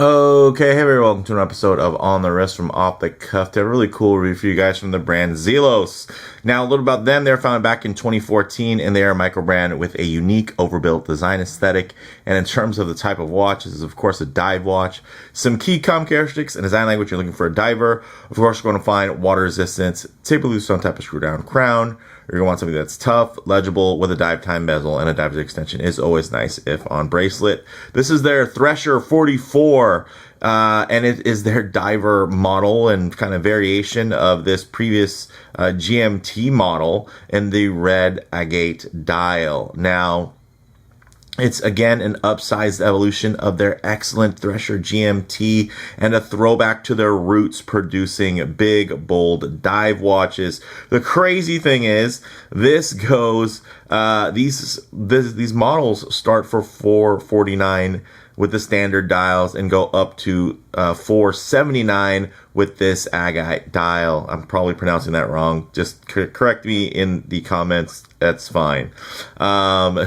Okay, hey everyone, welcome to an episode of On the Wrist from Off the Cuff. A really cool review for you guys from the brand Zelos. Now, a little about them. They were founded back in 2014, and they are a microbrand with a unique overbuilt design aesthetic. And in terms of the type of watch, this is of course a dive watch. Some key characteristics and design language you're looking for a diver. Of course, you're going to find water resistance, typically some type of screw down crown. You're going to want something that's tough, legible, with a dive time bezel, and a diver's extension is always nice if on bracelet. This is their Thresher 44, and it is their diver model and kind of variation of this previous GMT model in the red agate dial. Now, it's again an upsized evolution of their excellent Thresher GMT and a throwback to their roots, producing big, bold dive watches. The crazy thing is, this goes these models start for $449 with the standard dials and go up to $479 with this agate dial. I'm probably pronouncing that wrong. Just correct me in the comments. That's fine. And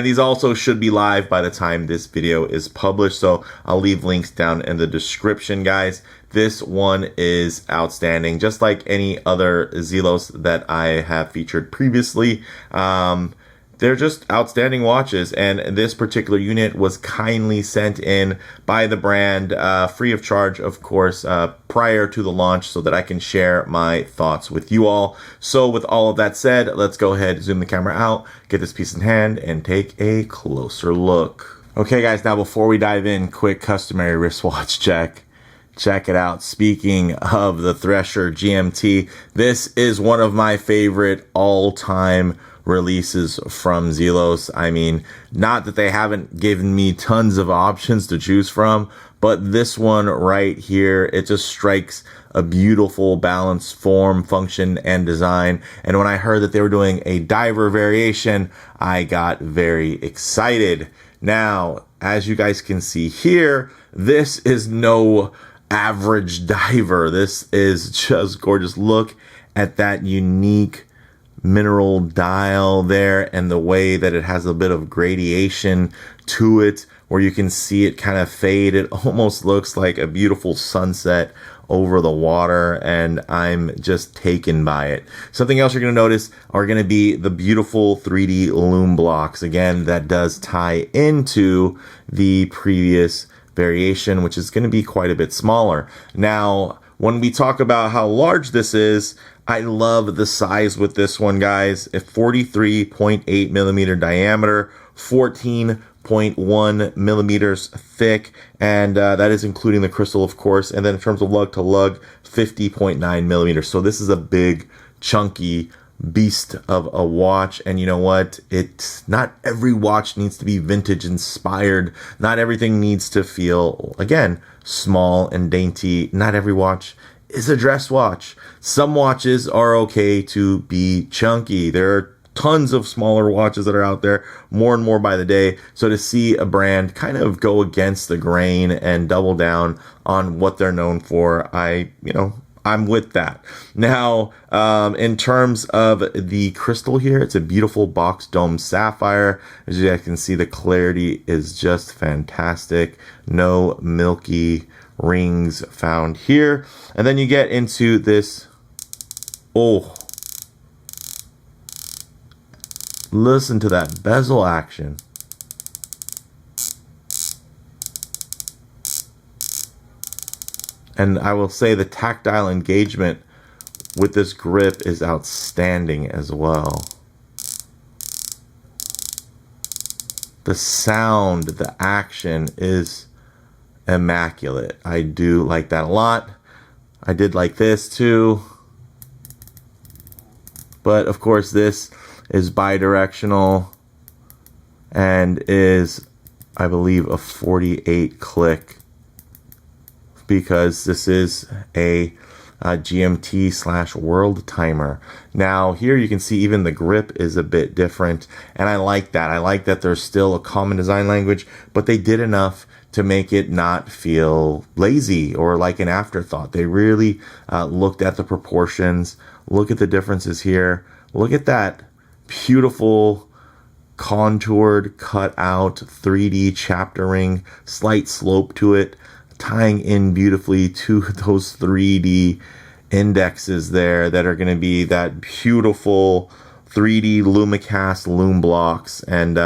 these also should be live by the time this video is published. So I'll leave links down in the description, guys. This one is outstanding, just like any other Zelos that I have featured previously. They're just outstanding watches, and this particular unit was kindly sent in by the brand, free of charge, of course, prior to the launch, so that I can share my thoughts with you all. So with all of that said, let's go ahead, zoom the camera out, get this piece in hand, and take a closer look. Okay, guys, now before we dive in, quick customary wristwatch check. Check it out. Speaking of the Thresher GMT, this is one of my favorite all-time releases from Zelos. I mean, not that they haven't given me tons of options to choose from, but this one right here, it just strikes a beautiful balance, form, function, and design. And when I heard that they were doing a diver variation, I got very excited. Now, as you guys can see here, this is no average diver. This is just gorgeous. Look at that unique mineral dial there, and the way that it has a bit of gradation to it, where you can see it kind of fade. It almost looks like a beautiful sunset over the water, and I'm just taken by it. Something else you're going to notice are going to be the beautiful 3D Lume blocks. Again, that does tie into the previous variation, which is going to be quite a bit smaller. Now, when we talk about how large this is, I love the size with this one, guys. A 43.8 millimeter diameter, 14.1 millimeters thick, and that is including the crystal, of course. And then in terms of lug to lug, 50.9 millimeters. So this is a big, chunky beast of a watch. And you know what? It's not every watch needs to be vintage inspired. Not everything needs to feel, again, small and dainty. Not every watch is a dress watch. Some watches are okay to be chunky. There are tons of smaller watches that are out there, more and more by the day. So to see a brand kind of go against the grain and double down on what they're known for, I'm with that. Now, in terms of the crystal here, it's a beautiful box dome sapphire. As you guys can see, the clarity is just fantastic. No milky rings found here. And then you get into this, listen to that bezel action. And I will say the tactile engagement with this grip is outstanding as well. The sound, the action is immaculate. I do like that a lot. I did like this too. But of course, this is bi-directional and is, I believe, a 48 click, because this is a GMT / world timer. Now here you can see even the grip is a bit different, and I like that. I like that there's still a common design language, but they did enough to make it not feel lazy or like an afterthought. They really looked at the proportions. Look at the differences here. Look at that beautiful contoured, cut out 3D chapter ring, slight slope to it, tying in beautifully to those 3D indexes there that are going to be that beautiful 3D Lumecast loom blocks. And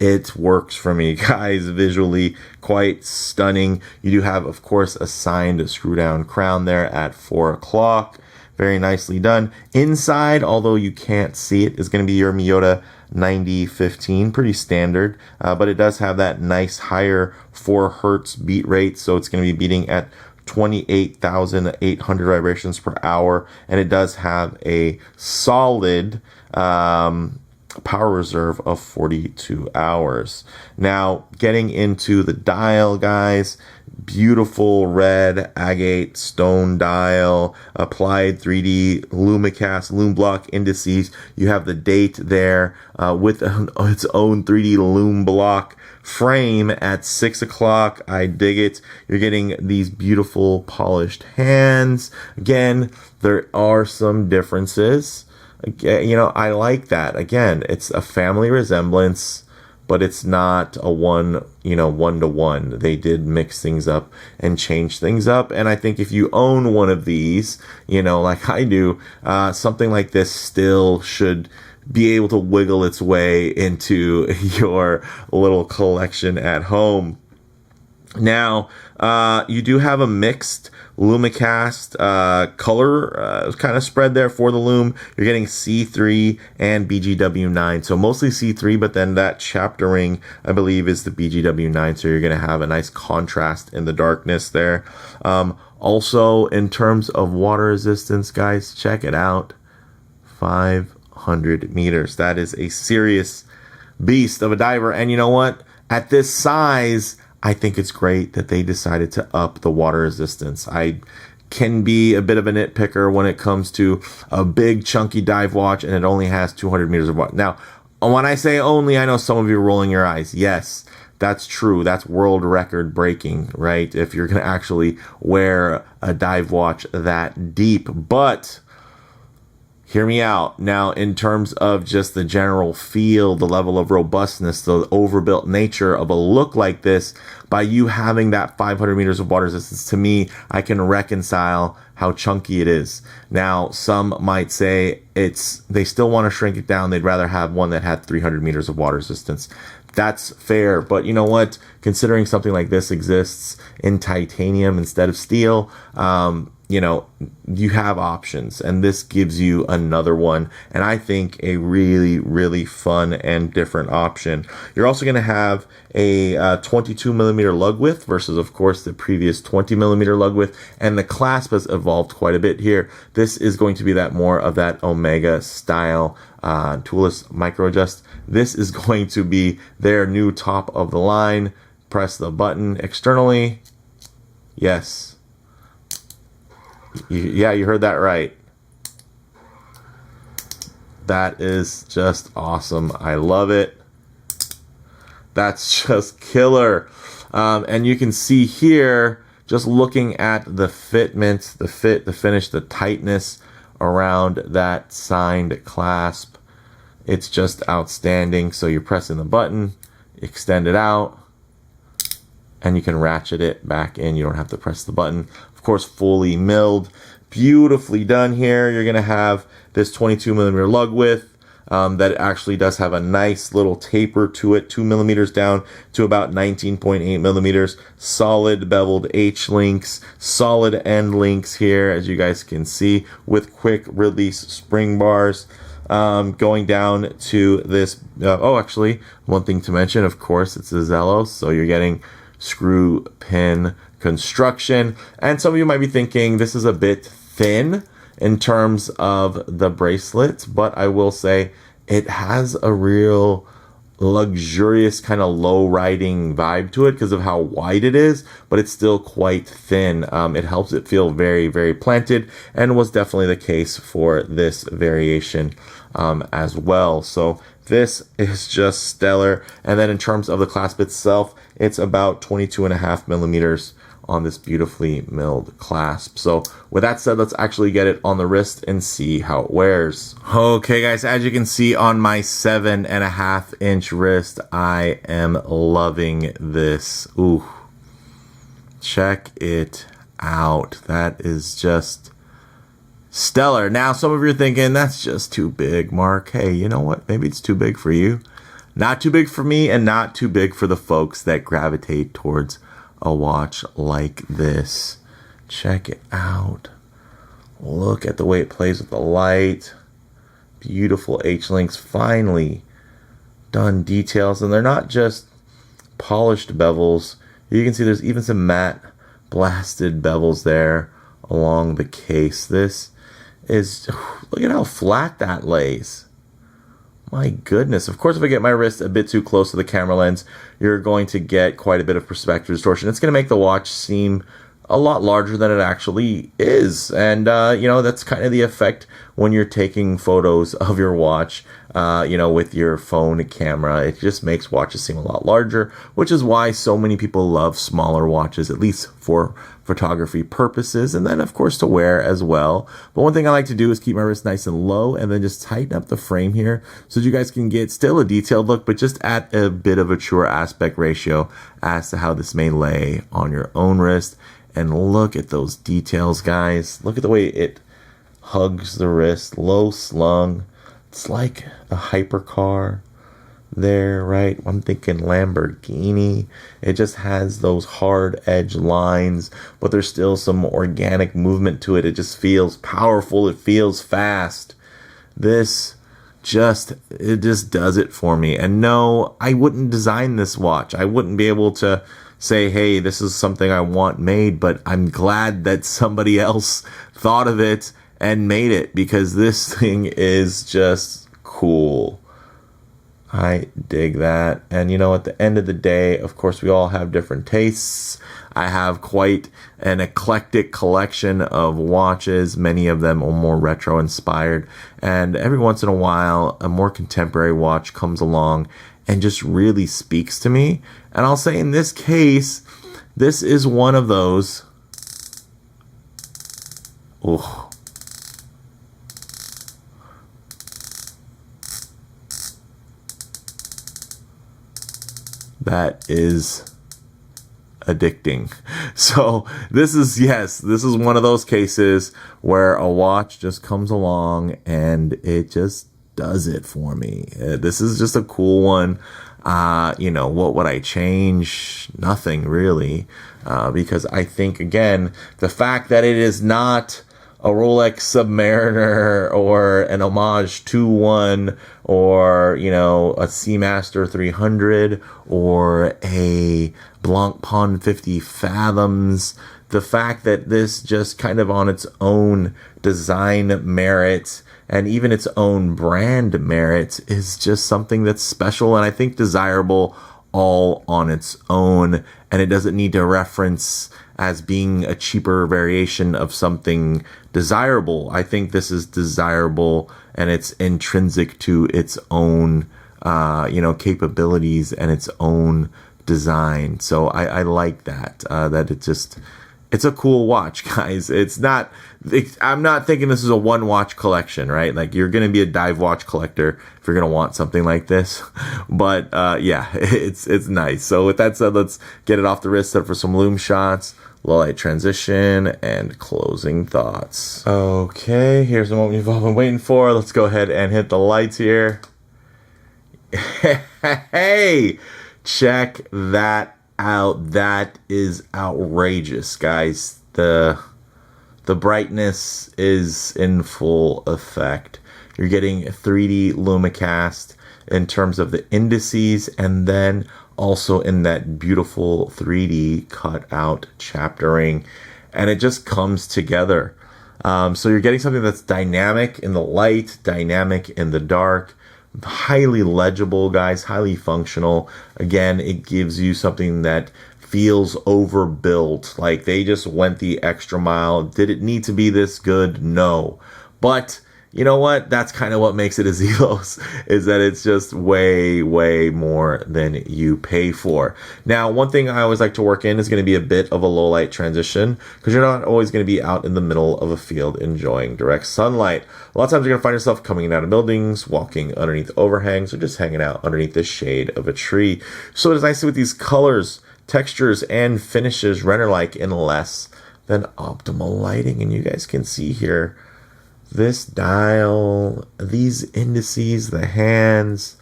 it works for me, guys. Visually quite stunning. You do have, of course, a signed screw down crown there at 4 o'clock. Very nicely done. Inside, although you can't see it, is going to be your Miyota 9015, pretty standard, but it does have that nice higher 4 hertz beat rate, so it's going to be beating at 28,800 vibrations per hour, and it does have a solid power reserve of 42 hours. Now, getting into the dial, guys, beautiful red agate stone dial, applied 3D Lumecast loom block indices. You have the date there with its own 3D loom block frame at 6 o'clock. I dig it. You're getting these beautiful polished hands. Again, there are some differences. You know, I like that. Again, it's a family resemblance, but it's not a one-to-one. They did mix things up and change things up. And I think if you own one of these, like I do, something like this still should be able to wiggle its way into your little collection at home. Now, you do have a mixed Lumecast color kind of spread there for the loom. You're getting C3 and BGW9, so mostly C3, but then that chapter ring, I believe, is the BGW9, so you're going to have a nice contrast in the darkness there. Also, in terms of water resistance, guys, check it out. 500 meters. That is a serious beast of a diver, and you know what? At this size, I think it's great that they decided to up the water resistance. I can be a bit of a nitpicker when it comes to a big chunky dive watch and it only has 200 meters of water. Now, when I say only, I know some of you are rolling your eyes. Yes, that's true. That's world record breaking, right? If you're going to actually wear a dive watch that deep. But hear me out. Now, in terms of just the general feel, the level of robustness, the overbuilt nature of a look like this, by you having that 500 meters of water resistance, to me, I can reconcile how chunky it is. Now, some might say they still want to shrink it down. They'd rather have one that had 300 meters of water resistance. That's fair. But you know what? Considering something like this exists in titanium instead of steel, you have options, and this gives you another one, and I think a really, really fun and different option. You're also going to have a 22 millimeter lug width versus, of course, the previous 20 millimeter lug width, and the clasp has evolved quite a bit here. This is going to be that more of that Omega style Toolless micro adjust. This is going to be their new top of the line. Press the button externally. Yes. You heard that right. That is just awesome. I love it. That's just killer. And you can see here, just looking at the fitment, the fit, the finish, the tightness around that signed clasp. It's just outstanding. So you're pressing the button, extend it out, and you can ratchet it back in. You don't have to press the button. Of course, fully milled, beautifully done here. You're going to have this 22 millimeter lug width that actually does have a nice little taper to it, 2 millimeters down to about 19.8 millimeters. Solid beveled H links, solid end links here, as you guys can see, with quick release spring bars. Going down to this. Actually, one thing to mention, of course, it's a Zelos, so you're getting screw pin construction. And some of you might be thinking this is a bit thin in terms of the bracelets, but I will say it has a real luxurious kind of low riding vibe to it because of how wide it is, but it's still quite thin. It helps it feel very, very planted, and was definitely the case for this variation as well. So This is just stellar. And then in terms of the clasp itself, it's about 22.5 millimeters on this beautifully milled clasp. So with that said, let's actually get it on the wrist and see how it wears. Okay guys, as you can see on my 7.5-inch wrist, I am loving this. Ooh, check it out. That is just stellar. Now some of you are thinking that's just too big, Mark. Hey, you know what? Maybe it's too big for you. Not too big for me, and not too big for the folks that gravitate towards a watch like this. Check it out. Look at the way it plays with the light. Beautiful H-links, finely done details, and they're not just polished bevels. You can see there's even some matte blasted bevels there along the case. This is, look at how flat that lays. My goodness. Of course, if I get my wrist a bit too close to the camera lens, you're going to get quite a bit of perspective distortion. It's going to make the watch seem a lot larger than it actually is. And, you know, that's kind of the effect when you're taking photos of your watch, you know, with your phone camera. It just makes watches seem a lot larger, which is why so many people love smaller watches, at least for photography purposes, and then of course to wear as well. But one thing I like to do is keep my wrist nice and low and then just tighten up the frame here so that you guys can get still a detailed look, but just at a bit of a truer aspect ratio as to how this may lay on your own wrist. And look at those details, guys. Look at the way it hugs the wrist, low slung. It's like a hypercar there, right? I'm thinking Lamborghini. It just has those hard edge lines, but there's still some organic movement to it. It just feels powerful. It feels fast. It just does it for me. And no, I wouldn't design this watch. I wouldn't be able to say, hey, this is something I want made, but I'm glad that somebody else thought of it and made it, because this thing is just cool. I dig that. And you know, at the end of the day, of course, we all have different tastes. I have quite an eclectic collection of watches. Many of them are more retro inspired. And every once in a while, a more contemporary watch comes along and just really speaks to me. And I'll say in this case, this is one of those. Oh. That is addicting. So this is one of those cases where a watch just comes along and it just does it for me. This is just a cool one. You know, what would I change? Nothing really, because I think, again, the fact that it is not a Rolex Submariner or an Homage 2-1 or, you know, a Seamaster 300 or a Blancpain 50 Fathoms. The fact that this just kind of on its own design merit and even its own brand merit is just something that's special and I think desirable all on its own. And it doesn't need to reference as being a cheaper variation of something desirable. I think this is desirable and it's intrinsic to its own, you know, capabilities and its own design. So I like that, that it's a cool watch, guys. I'm not thinking this is a one watch collection, right? Like, you're going to be a dive watch collector if you're going to want something like this. But, yeah, it's nice. So with that said, let's get it off the wrist, set for some Lume shots, low light transition, and closing thoughts. Okay, here's the moment you've all been waiting for. Let's go ahead and hit the lights here. Hey, check that out. That is outrageous, guys. The brightness is in full effect. You're getting 3D Lumicast in terms of the indices, and then also in that beautiful 3D cut out chaptering, and it just comes together. So you're getting something that's dynamic in the light, dynamic in the dark, highly legible, guys, highly functional. Again, it gives you something that feels overbuilt, like they just went the extra mile. Did it need to be this good? No. But you know what? That's kind of what makes it a Zelos, is that it's just way, way more than you pay for. Now, one thing I always like to work in is going to be a bit of a low light transition, because you're not always going to be out in the middle of a field enjoying direct sunlight. A lot of times you're going to find yourself coming in out of buildings, walking underneath overhangs, or just hanging out underneath the shade of a tree. So it's nice with these colors, textures, and finishes render like in less than optimal lighting. And you guys can see here, this dial, these indices, the hands,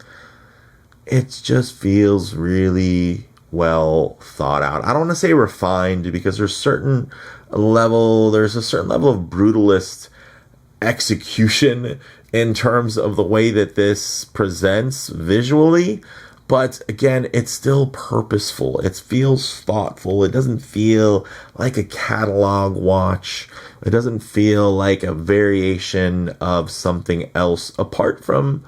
it just feels really well thought out. I don't want to say refined, because there's a certain level of brutalist execution in terms of the way that this presents visually. But again, it's still purposeful. It feels thoughtful. It doesn't feel like a catalog watch. It doesn't feel like a variation of something else apart from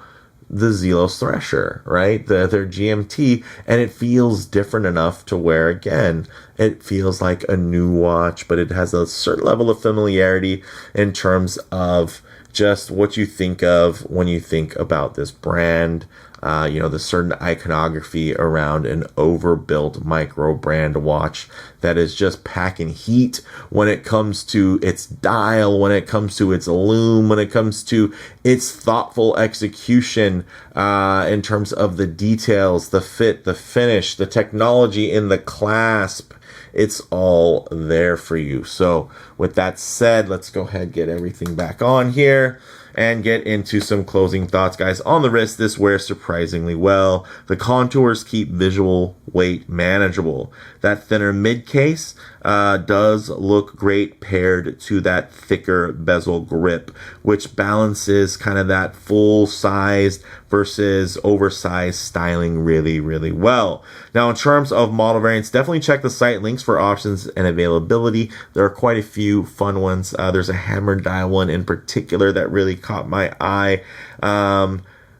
the Zelos Thresher, right? Their GMT, and it feels different enough to where, again, it feels like a new watch, but it has a certain level of familiarity in terms of just what you think of when you think about this brand. The certain iconography around an overbuilt micro brand watch that is just packing heat when it comes to its dial, when it comes to its lume, when it comes to its thoughtful execution in terms of the details, the fit, the finish, the technology in the clasp. It's all there for you. So with that said, let's go ahead and get everything back on here and get into some closing thoughts, guys. On the wrist, this wears surprisingly well. The contours keep visual weight manageable. That thinner mid case does look great paired to that thicker bezel grip, which balances kind of that full-sized versus oversized styling really, really well. Now, in terms of model variants, definitely check the site links for options and availability. There are quite a few fun ones. There's a hammer dial one in particular that really caught my eye.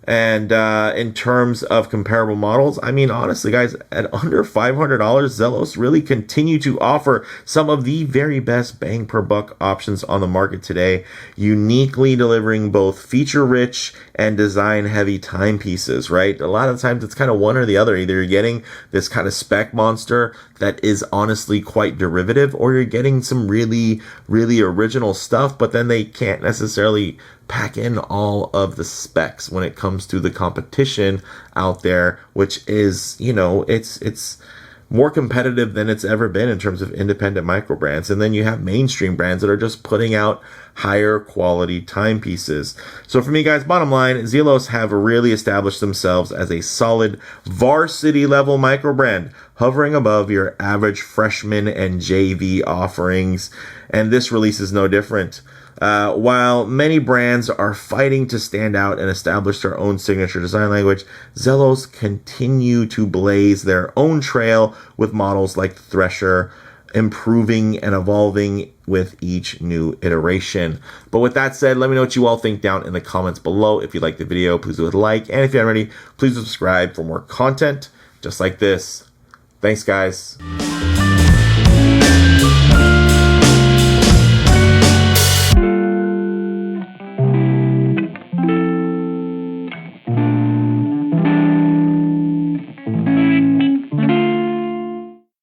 And in terms of comparable models, I mean, honestly, guys, at under $500, Zelos really continue to offer some of the very best bang per buck options on the market today, uniquely delivering both feature-rich and design-heavy timepieces, right? A lot of times it's kind of one or the other. Either you're getting this kind of spec monster that is honestly quite derivative, or you're getting some really, really original stuff, but then they can't necessarily pack in all of the specs when it comes to the competition out there, which is, it's more competitive than it's ever been in terms of independent micro brands. And then you have mainstream brands that are just putting out higher quality timepieces. So for me, guys, bottom line, Zelos have really established themselves as a solid varsity level micro brand, hovering above your average freshman and JV offerings. And this release is no different. While many brands are fighting to stand out and establish their own signature design language, Zelos continue to blaze their own trail with models like Thresher, improving and evolving with each new iteration. But with that said, let me know what you all think down in the comments below. If you liked the video, please do a like. And if you haven't already, please subscribe for more content just like this. Thanks, guys.